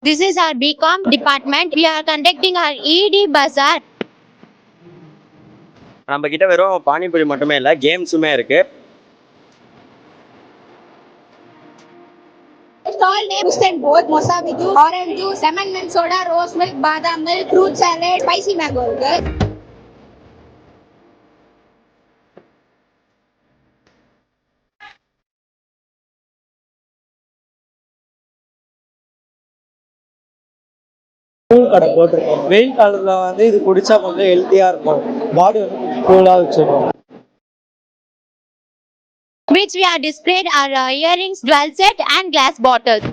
This is our BCom department. We are conducting our ED Bazaar. நம்ம கிட்ட வெறும் பானிபூரி மட்டுமே இல்லை, கேம்ஸுமே இருக்கு. Stall names and both mosabi juice, orange juice, lemon mint soda, rose milk, badam milk, fruit salad, spicy mango இருக்கு. கடை போட்டிருக்கோம். வெயில் காலத்தில் இது குடிச்சா கொஞ்சம் ஹெல்த்தியாக இருக்கும், பாடி கூலாக வச்சிருக்கோம். Which we are displayed are earrings, dual set and glass bottles.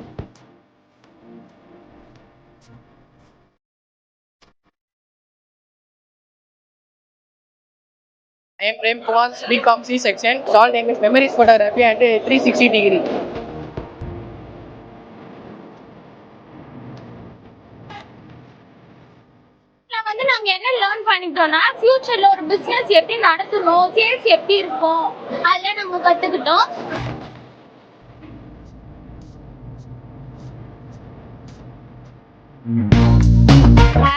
I am Prem Kumar, BCom C section. Stall name is Memories Photography and 360 degree. வந்து நாங்க என்ன லேர்ன் பண்ணிட்டோம்னா ஃபியூச்சர்ல ஒரு பிசினஸ் எப்படி நடத்தணும், சேல்ஸ் எப்படி இருக்கும் அதெல்லாம் நம்ம கத்துக்கிட்டோம்.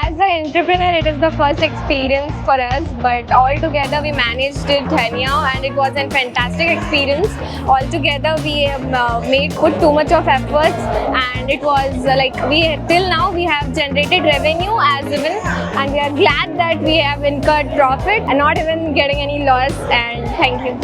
As an entrepreneur, it is the first experience for us, but all together we managed it anyhow, and it was a fantastic experience. All together we put too much of efforts, and it was till now we have generated revenue as even, and we are glad that we have incurred profit and not even getting any loss. And thank you.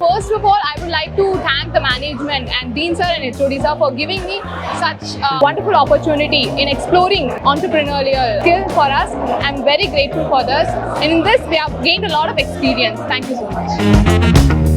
First of all, I would like to thank the management and Dean sir and HOD sir for giving me such a wonderful opportunity in exploring entrepreneurial skill for us. I'm very grateful for this. In this, we have gained a lot of experience. Thank you so much.